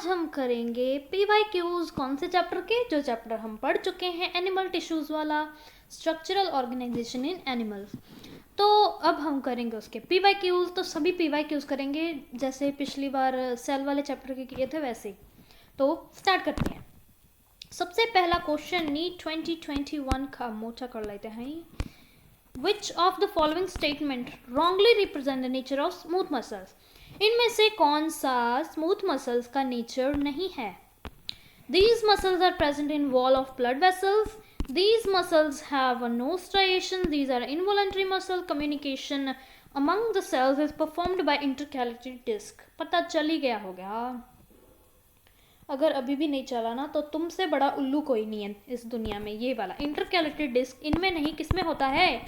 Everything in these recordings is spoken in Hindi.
आज हम करेंगे PYQs कौन से चैप्टर के, जो चैप्टर हम पढ़ चुके हैं, एनिमल टिश्यूज़ वाला, स्ट्रक्चरल ऑर्गेनाइजेशन इन एनिमल्स। तो अब हम करेंगे उसके PYQs। तो सभी PYQs करेंगे जैसे पिछली बार सेल वाले चैप्टर के किए थे वैसे। तो स्टार्ट करते हैं। सबसे पहला क्वेश्चन नीट 2021 का मोटा कर लेते हैं। Which of the following statement wrongly represent the nature of smooth muscles? इनमें से कौन सा स्मूथ मसल्स का नेचर नहीं है? These muscles are present in wall of blood vessels. These muscles have no striations. These are involuntary muscle. Communication among the cells is performed by intercalary disc. पता चल ही गया होगा। अगर अभी भी नहीं चला ना तो तुमसे बड़ा उल्लू कोई नहीं है इस दुनिया में। ये वाला इंटरकैलेटरी डिस्क इनमें नहीं, किसमें होता है?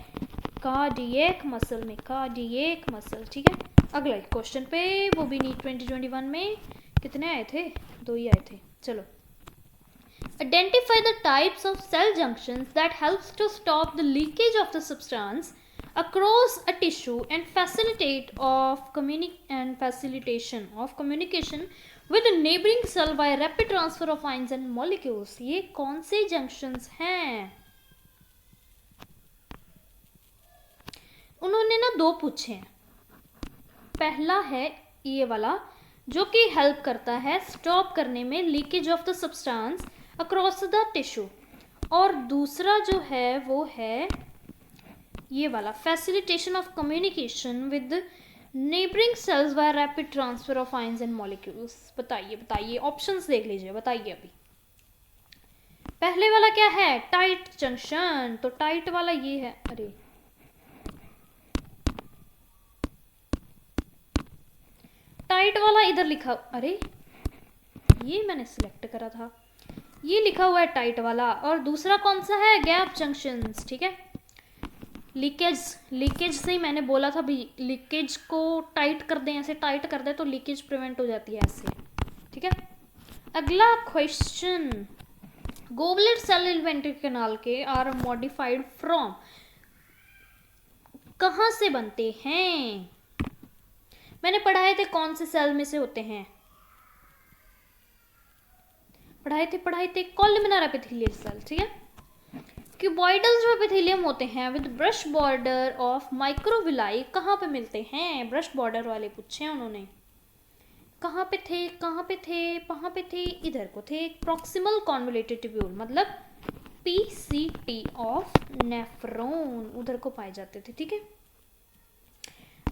कार्डियक मसल में, कार्डियक मसल। ठीक है, अगला क्वेश्चन पे, वो भी नीट 2021 में कितने आए थे? 2 ही आए थे। चलो, identify the types of cell junctions that helps to stop the leakage of the substance across a tissue and facilitation of communication with a neighboring cell by rapid transfer of ions and molecules. ये कौन से जंक्शंस हैं? उन्होंने ना 2 पूछे हैं। पहला है ये वाला जो कि हेल्प करता है स्टॉप करने में leakage of the substance across the tissue, और दूसरा जो है वो है ये वाला facilitation of communication with neighbouring cells by rapid transfer of ions and molecules. बताइए ऑप्शंस देख लीजिए, बताइए अभी। पहले वाला क्या है? Tight junction. तो टाइट वाला ये है, अरे टाइट वाला इधर लिखा, अरे ये मैंने सिलेक्ट करा था, ये लिखा हुआ है टाइट वाला। और दूसरा कौन सा है? Gap junctions. ठीक है, लीकेज से ही मैंने बोला था भी, लीकेज को टाइट कर दें, ऐसे टाइट कर दें तो लीकेज प्रिवेंट हो जाती है ऐसे। ठीक है, अगला question, goblet cell in alimentary canal के आर मॉडिफाइड फ्रॉम, कहाँ से बनते हैं? मैंने पढ़ाए थे कौन से सेल में से होते हैं? पढ़ाए थे कॉलमिनर एपिथेलियल सेल। ठीक है, क्यूबॉइडल जो एपिथेलियम होते हैं with brush border of microvilli कहाँ पे मिलते हैं? ब्रश बॉर्डर वाले पूछे हैं उन्होंने। कहाँ पे थे? इधर को थे। प्रॉक्सिमल कॉन्वोल्यूटेड ट्यूब्यूल मतलब PCT ऑफ नेफ्रॉन, उधर को पाए जाते थे। ठीक है,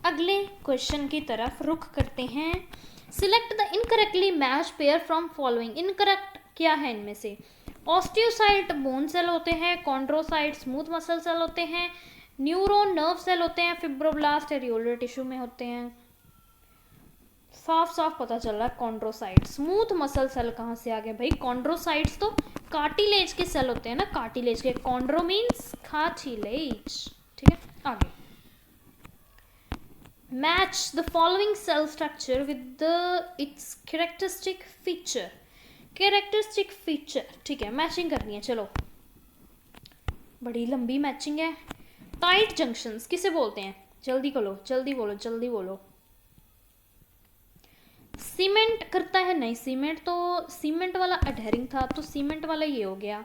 अगले क्वेश्चन की तरफ रुख करते हैं। Select the incorrectly match pair from following. Incorrect क्या है इनमें से? ऑस्टियोसाइट बोन सेल होते हैं, कॉन्ड्रोसाइट स्मूथ मसल सेल होते हैं, न्यूरॉन नर्व सेल होते हैं, फिब्रोब्लास्ट एरियोलर टिश्यू में होते हैं। साफ पता चल रहा है कॉन्ड्रोसाइट। स्मूथ मसल सेल कहाँ से आ गए भाई? कॉन्ड्रोसाइट्स तो कार्टिलेज के सेल होते हैं ना, कार्टिलेज के। Chondro means cartilage. ठीक है, आगे। Match the following cell structure with its characteristic feature. Characteristic feature, ठीक है, मैचिंग करनी है। चलो, बड़ी लंबी मैचिंग है। टाइट जंक्शंस किसे बोलते हैं? जल्दी बोलो। सीमेंट करता है? नहीं, सीमेंट वाला अडहेरिंग था, तो सीमेंट वाला ये हो गया।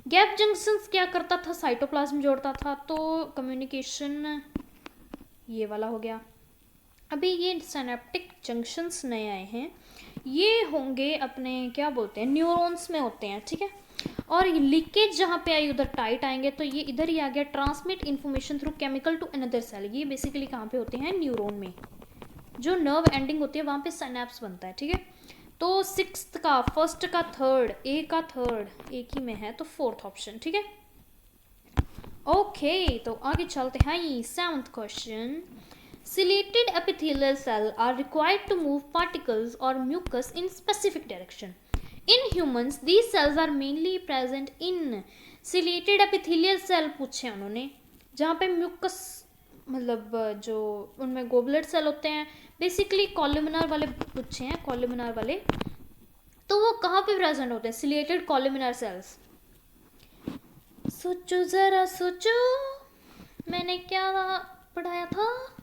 गैप जंक्शंस क्या करता था? साइटोप्लाज्म जोड़ता था, तो कम्युनिकेशन ये वाला हो गया। अभी ये सिनेप्टिक जंक्शंस नए आए हैं, ये होंगे अपने क्या बोलते हैं, न्यूरॉन्स में होते हैं। ठीक है, और ये लीकेज जहाँ पे आई उधर टाइट आएंगे, तो ये इधर ही आ गया। Transmit information through chemical to another cell, ये बेसिकली कहाँ पे होते हैं? न्यूरॉन में। जो नर्व एंडिंग होती है वहाँ पे सिनेप्स बनता है। ठीक है, तो 6th का, 1st का 3rd, A का 3rd एक ही में है, तो 4th ऑप्शन। ठीक है, ओके, तो आगे चलते हैं। 7th question, ciliated epithelial cell are required to move particles or mucus in specific direction. In humans, these cells are mainly present in ciliated epithelial cell पूछे उन्होंने, जहाँ पे म्यूकस मतलब जो उनमें गोबलेट सेल होते हैं, बेसिकली कॉलमिनर वाले पूछे हैं, कॉलमिनर वाले। तो वो कहाँ पे प्रेजेंट होते हैं? Ciliated columnar cells. सोचो जरा सोचो, मैंने क्या पढ़ाया था?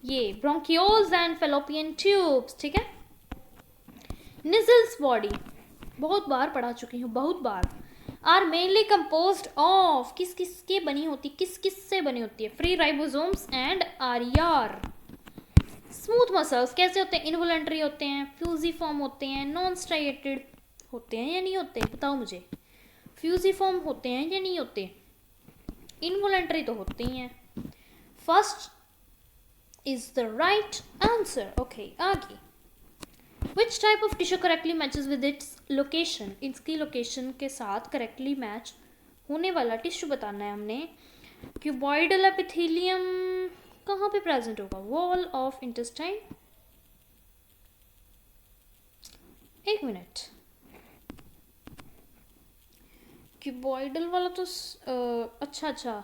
ये ब्रोंकियोल्स एंड फेलोपियन ट्यूब्स। ठीक है, निजल्स बॉडी, बहुत बार पढ़ा चुकी हूँ, बहुत बार। आर मेनली कंपोज्ड ऑफ, किस किस के बनी होती, किस किस से बनी होती है? Free ribosomes and RER. Smooth muscles कैसे होते हैं? इनवॉलंटरी होते हैं, फ्यूजिफॉर्म होते हैं, नॉन स्ट्राइएटेड होते हैं या नहीं होते? बताओ मुझे, फ्यूजिफॉर्म होते हैं या नहीं होते? इनवॉलंटरी तो होते ही हैं। First is the right answer. Okay, आगे। Which type of tissue correctly matches with its location? इसकी लोकेशन के साथ करेक्टली मैच होने वाला टिश्यू बताना है हमने। क्यूबॉइडल एपिथेलियम कहाँ पे प्रेजेंट होगा? Wall of intestine. एक मिनट, क्यूबॉइडल वाला तो अच्छा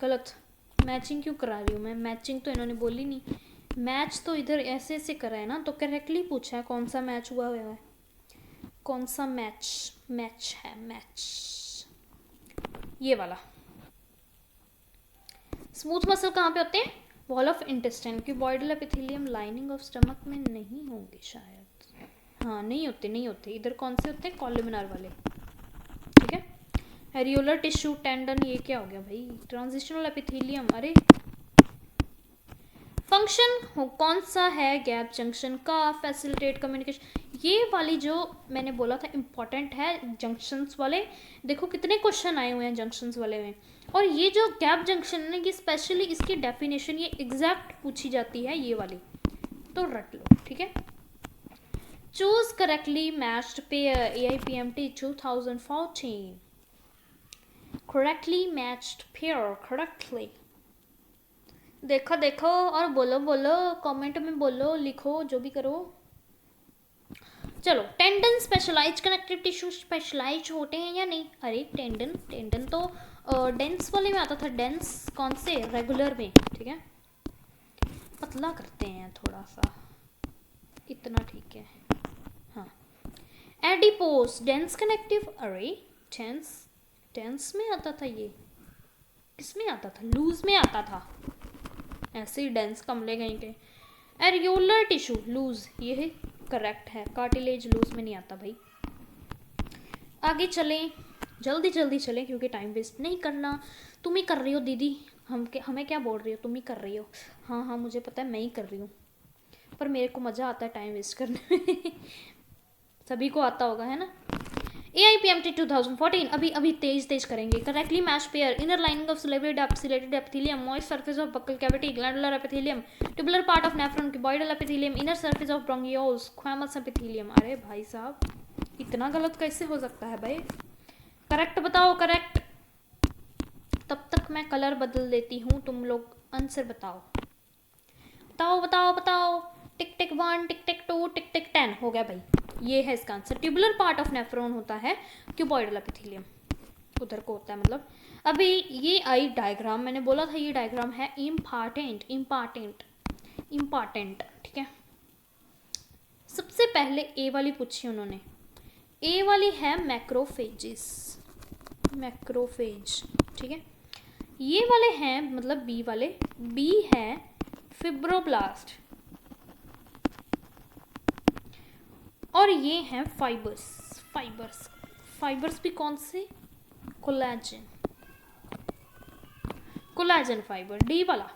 गलत, मैचिंग क्यों करा रही हूँ मैं? मैचिंग तो इन्होंने बोली नहीं, मैच तो इधर ऐसे ऐसे करा है ना, तो करेक्टली पूछा है कौन सा मैच हुआ है, कौन सा मैच है, मैच ये वाला। स्मूथ मसल कहाँ पे होते हैं? Wall of intestine. Cuboidal epithelium lining of stomach में नहीं होंगे शायद, हाँ नहीं होते। इधर कौन से होते हैं? कॉलमनार वाले, ठीक है। एरियोलर टिश्यू, टेंडन, ये क्या हो गया भाई? Transitional epithelium. अरे फंक्शन कौन सा है गैप जंक्शन का? Facilitate communication. ये वाली जो मैंने बोला था इंपॉर्टेंट है, जंक्शंस वाले। देखो कितने क्वेश्चन आए हुए हैं जंक्शंस वाले में। और ये जो गैप जंक्शन है ये स्पेशली इसकी डेफिनेशन ये एग्जैक्ट पूछी जाती है, ये वाली तो रट लो, ठीक है। Choose correctly matched pair, AIPMT 2014। Correctly matched pair, correctly देखो और बोलो, कमेंट में बोलो, लिखो, जो भी करो। चलो, tendon specialise connective tissue specialise होते हैं या नहीं? अरे टेंडन तो डेंस वाले में आता था। डेंस कौन से? रेगुलर में, ठीक है। पतला करते हैं थोड़ा सा, इतना ठीक है, हाँ। Adipose dense connective. अरे डेंस में आता था, ये किस में आता था? लूज में आता था, ऐसे ही डेंस कमले कहीं के। एरियोलर टिश्यू लूज, ये करेक्ट है। कार्टिलेज लूज में नहीं आता भाई। आगे चलें, जल्दी चलें क्योंकि टाइम वेस्ट नहीं करना। तुम ही कर रही हो दीदी, हमें क्या बोल रही हो? तुम ही कर रही हो। हाँ मुझे पता है, मैं ही कर रही हूँ, पर मेरे को मज़ा आता है टाइम वेस्ट करने में। सभी को आता होगा, है ना। AIPMT 2014। अभी तेज करेंगे। Correctly match pair, inner lining of ciliated epithelium, moist surface of buccal cavity, glandular epithelium, tubular part of nephron, cuboidal epithelium, inner surface of bronchioles, squamous epithelium. अरे भाई साहब, इतना गलत कैसे हो सकता है भाई? करेक्ट बताओ, करेक्ट। तब तक मैं कलर बदल देती हूँ, तुम लोग आंसर बताओ। टिक टिक 1, टिक टिक 2, टिक टिक 10 हो गया भाई। ये है इसका answer. Tubular part of nephron होता है क्यूबॉइडल एपिथेलियम, उधर को होता है मतलब। अभी ये आई डायग्राम, मैंने बोला था ये डायग्राम है इम्पॉर्टेंट, ठीक है। सबसे पहले ए वाली पूछी उन्होंने। ए वाली है मैक्रोफेज, ठीक है। ये वाले हैं मतलब बी वाले, बी है फिब्रोब्लास्ट, और ये हैं फाइबर्स भी कौन से? कोलेजन फाइबर, डी वाला।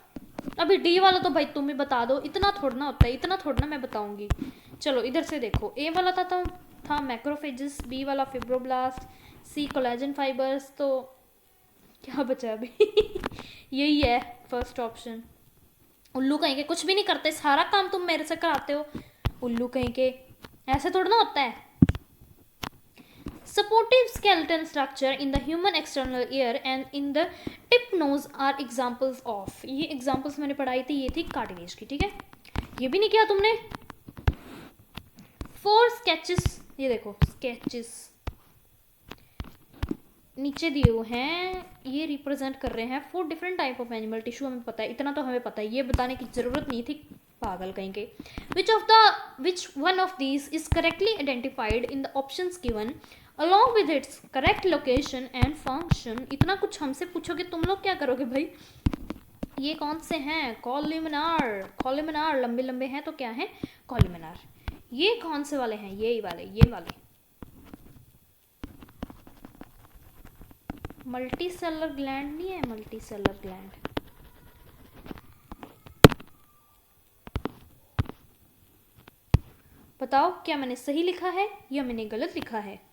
अभी डी वाला तो भाई तुम ही बता दो, इतना थोड़ा होता है, इतना थोड़ा मैं बताऊंगी। चलो इधर से देखो, ए वाला था मैक्रोफेजेस, बी वाला फिब्रोब्लास्ट, सी कोलेजन फाइबर्स, तो क्या बचा अभी? यही है फर्स्ट ऑप्शन। उल्लू कहीं के, कुछ भी नहीं करते, सारा काम तुम मेरे से कराते हो, उल्लू कहीं के, ऐसे थोड़ा ना होता है। Supportive skeleton structure in the human external ear and in the tip nose are examples of. ये एग्जांपल्स मैंने पढ़ाई थी, ये थी कार्टिलेज की, ठीक है। ये भी नहीं किया तुमने। 4 स्केचेस, ये देखो स्केचेस नीचे दिए हुए हैं, ये रिप्रेजेंट कर रहे हैं 4 different type of animal tissue. हमें पता है, इतना तो हमें पता है, ये बताने की जरूरत नहीं थी, पागल कहीं के। which one of these is correctly identified in the options given along with its correct location and function? इतना कुछ हमसे पूछोगे, तुम लोग क्या करोगे भाई? ये कौन से हैं? कॉलमिनार, लंबे हैं तो क्या है? कॉलमिनार। ये कौन से वाले हैं? ये वाले, ये वाले मल्टी सेलर ग्लैंड नहीं है, मल्टी सेलर ग्लैंड। बताओ क्या मैंने सही लिखा है या मैंने गलत लिखा है?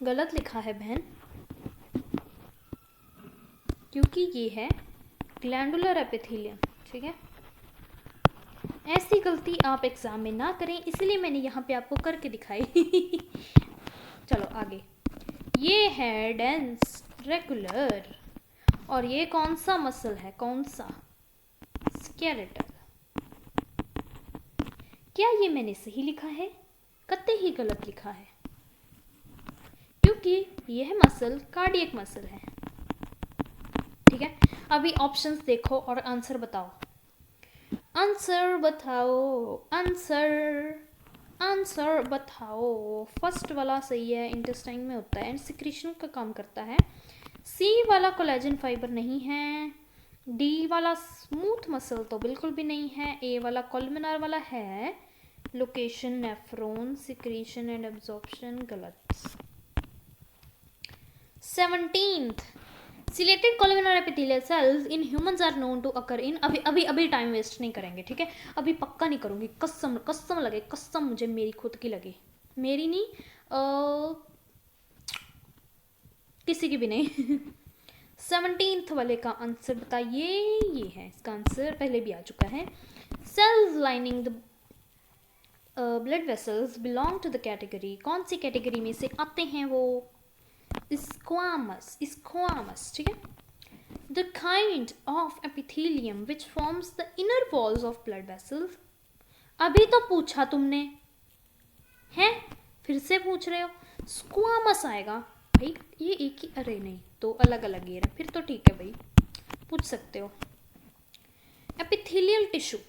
गलत लिखा है बहन, क्योंकि ये है ग्लैंडुलर एपिथेलियम। ठीक है, ऐसी गलती आप एग्जाम में ना करें, इसलिए मैंने यहाँ पे आपको करके दिखाई। चलो आगे। ये है डेंस रेगुलर, और ये कौन सा मसल है? कौन सा? स्केलेटल। क्या ये मैंने सही लिखा है? कतई ही गलत लिखा है, क्योंकि यह मसल कार्डियक मसल है। ठीक है, अभी ऑप्शंस देखो और आंसर बताओ। आंसर बताओ, आंसर बताओ। फर्स्ट वाला सही है, इंटेस्टाइन में होता है एंड सिक्रीशन का काम करता है। सी वाला कोलेजन फाइबर नहीं है। डी वाला स्मूथ मसल तो बिल्कुल भी नहीं है। ए वाला कोलमिनार वाला है। Location nephron, secretion and absorption गलत। 17th, ciliated columnar epithelial cells in humans are known to occur in. अभी टाइम वेस्ट नहीं करेंगे, ठीक है? अभी पक्का नहीं करूँगी, कसम लगे, कसम मुझे मेरी खुद की लगे, मेरी नहीं, किसी की भी नहीं। 17th वाले का आंसर बताइए। ये है इसका आंसर, पहले भी आ चुका है। Cells lining the blood vessels belong to the category. कौन सी कैटेगरी में से आते हैं वो? स्क्वामस, ठीक है? The kind of epithelium which forms the inner walls of blood vessels। अभी तो पूछा तुमने, हैं? फिर से पूछ रहे हो। स्क्वामस आएगा भाई, ये एक ही, अरे नहीं, तो अलग अलग ये रहा, फिर तो ठीक है भाई, पूछ सकते हो। epithelial tissue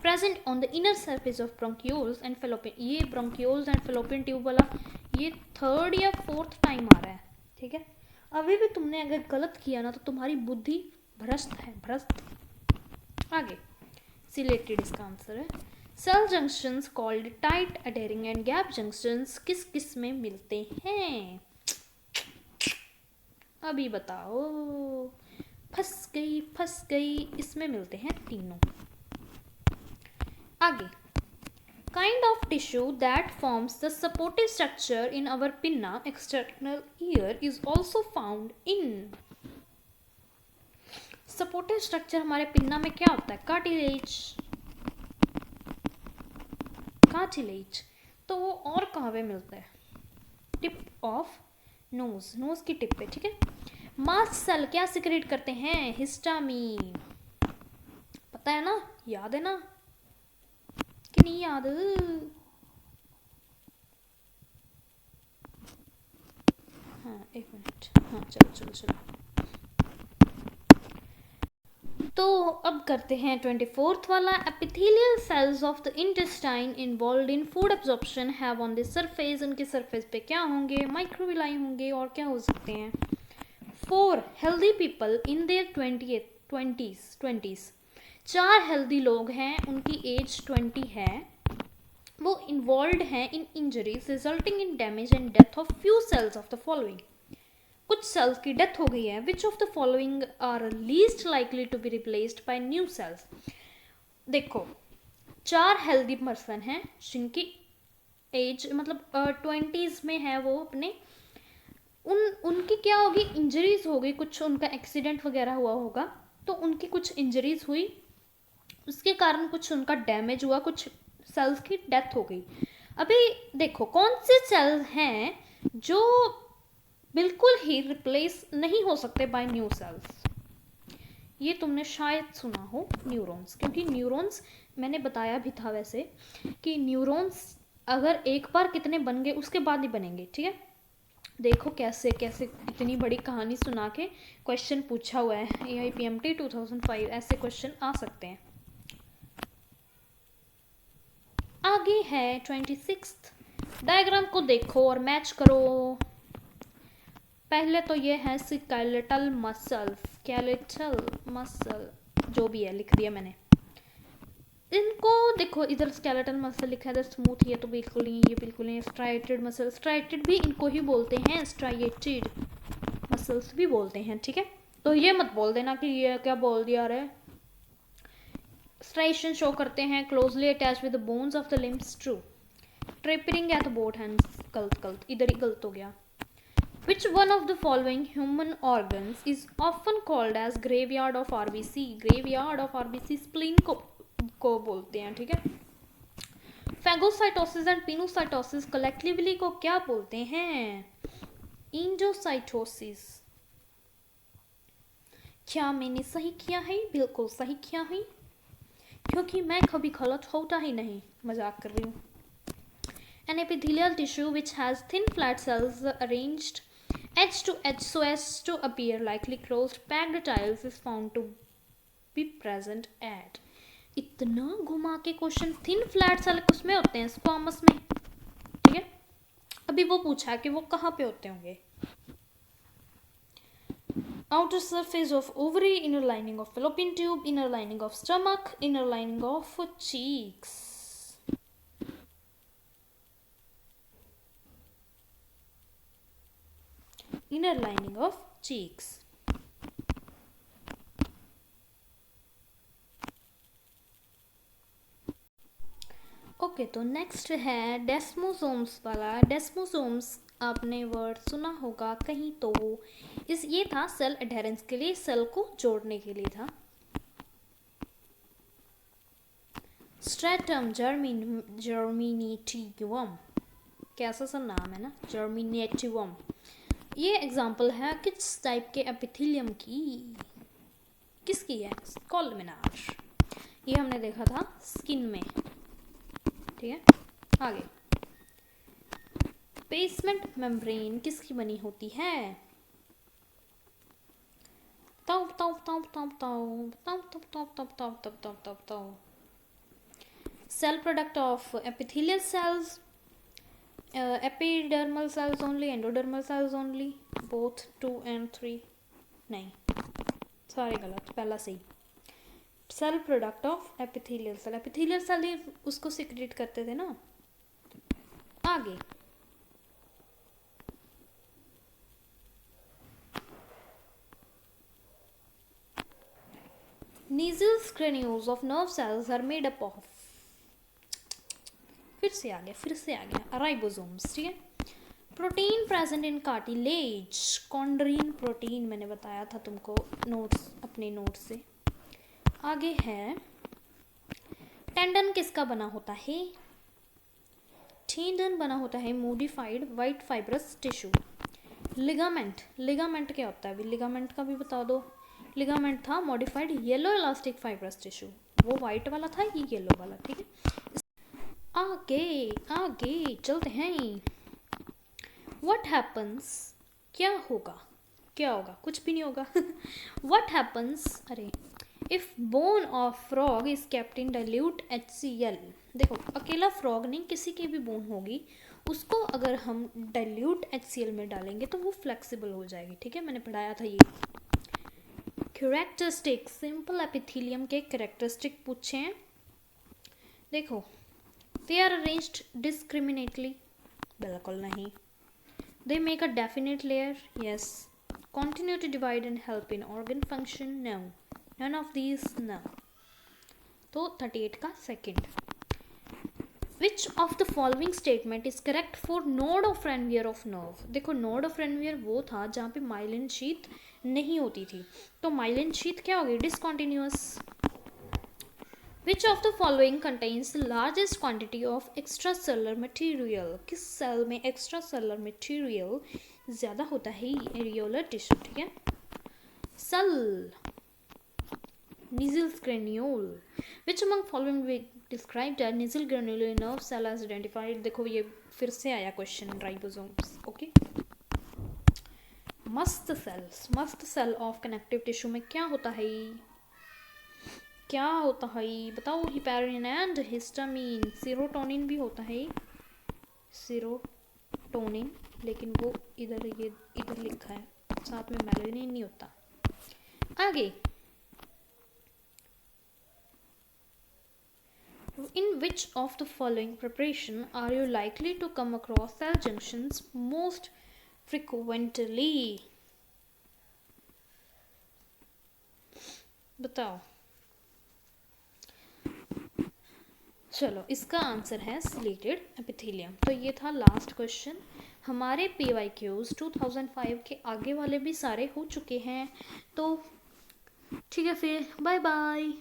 present on the inner surface of bronchioles and fallopian। ये bronchioles and fallopian tube वाला ये 3rd या 4th टाइम आ रहा है, ठीक है? अभी भी तुमने अगर गलत किया ना तो तुम्हारी बुद्धि भ्रष्ट है, भ्रष्ट। आगे सिलेटेड इसका आंसर है। Cell junctions called tight adhering and gap junctions किस किस में मिलते हैं? अभी बताओ। फंस गई, इसमें मिलते हैं तीनों। आगे, kind of tissue that forms the supportive structure in our pinna external ear is also found in। supportive structure हमारे पिन्ना में क्या होता है? कार्टिलेज। तो वो और कहाँ पे मिलता है? टिप ऑफ नोज की टिप पे, ठीक है? मास्ट सेल क्या सिक्रेट करते हैं? हिस्टामीन। पता है ना, याद है ना कि नहीं याद? हाँ, एक मिनट, हाँ चलो। तो अब करते हैं 24th वाला। Epithelial cells of the intestine involve in food absorption have on the surface. उनके सरफेस पे क्या होंगे? माइक्रोविलाई होंगे, और क्या हो सकते हैं? 4 healthy people in their 20s। 4 healthy लोग हैं, उनकी एज 20 है, वो इन्वॉल्व हैं in injuries resulting in damage and death of few cells of the following. कुछ सेल्स की डेथ हो गई है। Which of the following are least likely to be replaced by new cells. देखो, 4 हेल्दी पर्सन हैं जिनकी एज मतलब 20s में है, वो अपने उनकी क्या होगी? इंजरीज हो गई, कुछ उनका एक्सीडेंट वगैरह हुआ होगा, तो उनकी कुछ इंजरीज हुई, उसके कारण कुछ उनका डैमेज हुआ, कुछ सेल्स की डेथ हो गई। अभी देखो कौन से सेल्स हैं जो बिल्कुल ही रिप्लेस नहीं हो सकते बाय न्यू सेल्स। ये तुमने शायद सुना हो, न्यूरॉन्स, क्योंकि न्यूरॉन्स मैंने बताया भी था वैसे कि न्यूरॉन्स अगर एक बार कितने बन गए उसके बाद ही बनेंगे, ठीक है? देखो कैसे इतनी बड़ी कहानी सुना के क्वेश्चन पूछा हुआ है। AIPMT 2005 ऐसे क्वेश्चन आ सकते हैं। आगे है 26th। डायग्राम को देखो और मैच करो। पहले तो ये है स्केलेटल मसल, जो भी है लिख दिया मैंने। इनको देखो, इधर स्केलेटल मसल लिखा है, इधर स्मूथ, ये तो बिल्कुल नहीं, ये बिल्कुल नहीं। स्ट्राइटेड मसल, स्ट्राइटेड भी इनको ही बोलते हैं, स्ट्राइटेड मसल्स भी बोलते हैं, ठीक है। तो ये मत बोल देना कि ये क्या बोल दिया रे। स्ट्राइशन शो करते हैं closely attach with the bones of the limbs, true. Tapering at both hands, गलत, इधर ही गलत हो गया। Which one of the following human organs is often called as graveyard of RBC? Graveyard of RBC spleen को बोलते हैं, ठीक है। Phagocytosis and pinocytosis collectively को क्या बोलते हैं? Endocytosis। क्या मैंने सही किया है? बिल्कुल सही किया है, क्योंकि मैं कभी गलत होता ही नहीं, मजाक कर रही हूँ। An epithelial tissue which has thin flat cells arranged edge to edge so as to appear likely closed packed tiles is found to be present at। इतना घुमा के क्वेश्चन, थिन फ्लैट सेल उसमें होते हैं, स्क्वामस में, ठीक है। अभी वो पूछा कि वो कहाँ पे होते होंगे। outer surface of ovary, inner lining of fallopian tube, inner lining of stomach, inner lining of cheeks। inner lining of cheeks। Okay, तो नेक्स्ट है डेस्मोसोम्स वाला। डेस्मोसोम्स आपने वर्ड सुना होगा कहीं तो। ये था सेल एडहेरेंस के लिए, सेल को जोड़ने के लिए था। स्ट्रेटम जर्मिनेटिवम, कैसा सा नाम है ना, जर्मिनेटिवम। ये एग्जाम्पल है किस टाइप के एपिथेलियम की, किसकी है? कोलमेनार। ये हमने देखा था स्किन में, ठीक है। आगे, बेसमेंट मेम्ब्रेन किसकी बनी होती है? ताऊ ताऊ ताऊ ताऊ ताऊ ताऊ ताऊ ताऊ ताऊ ताऊ ताऊ ताऊ ताऊ ताऊ। Cell product of epithelial cells, epidermal cells only, endodermal cells only, both 2 and 3, नहीं सारे गलत, पहला सही। Cell product of epithelial cell, epithelial cell ही उसको सिक्रेट करते थे ना। आगे, nasal granules of nerve cells are made up of, फिर से आ गया राइबोसोम्स, ठीक है। Protein present in cartilage, chondrin protein मैंने बताया था तुमको नोट्स, अपने नोट्स से। आगे है, टेंडन किसका बना होता है? टेंडन बना होता है modified white fibrous tissue. Ligament, ligament क्या होता है? अभी लिगामेंट का भी बता दो। लिगामेंट था modified yellow elastic fibrous tissue, वो वाइट वाला था, ये येलो वाला, ठीक है। आगे चलते हैं। What happens, क्या होगा? कुछ भी नहीं होगा। What happens, अरे, if bone of frog is kept in dilute HCl। देखो, अकेला फ्रॉग नहीं, किसी की भी बोन होगी, उसको अगर हम डाइल्यूट HCl में डालेंगे तो वो फ्लेक्सिबल हो जाएगी, ठीक है। मैंने पढ़ाया था ये। कैरेक्टरिस्टिक, सिंपल एपिथेलियम के कैरेक्टरिस्टिक पूछे हैं, देखो। They are arranged discriminately, बिल्कुल नहीं। They make a definite layer, yes। Continue to divide and help in organ function, no। None of these, no। तो 38 का second. Which of the following statement is correct for node of Ranvier of nerve? देखो, node of Ranvier वो था जहाँ पे माइलिन शीथ नहीं होती थी, तो माइलिन शीथ क्या होगी? Discontinuous. Which of the following contains the largest quantity of extracellular material? किस सेल में extracellular material ज़्यादा होता है? areolar tissue, ठीक है। Cell, nasal granule। Which among following we described as nasal granular nerve cell as identified? देखो, ये फिर से आया question, ribosomes, okay. Mast cells, mast cell of connective tissue में क्या होता है? बताओ। हिपैरिन एंड हिस्टामिन, सीरोटोनिन भी होता है, सीरोटोनिन, लेकिन वो इधर लिखा है, साथ में मेलानिन नहीं होता। आगे, In which of the following preparation are you likely to come across cell junctions most frequently? बताओ। चलो, इसका आंसर है सिलेटेड एपिथेलियम। तो ये था लास्ट क्वेश्चन। हमारे PYQs 2005 के आगे वाले भी सारे हो चुके हैं। तो ठीक है, फिर बाय बाय।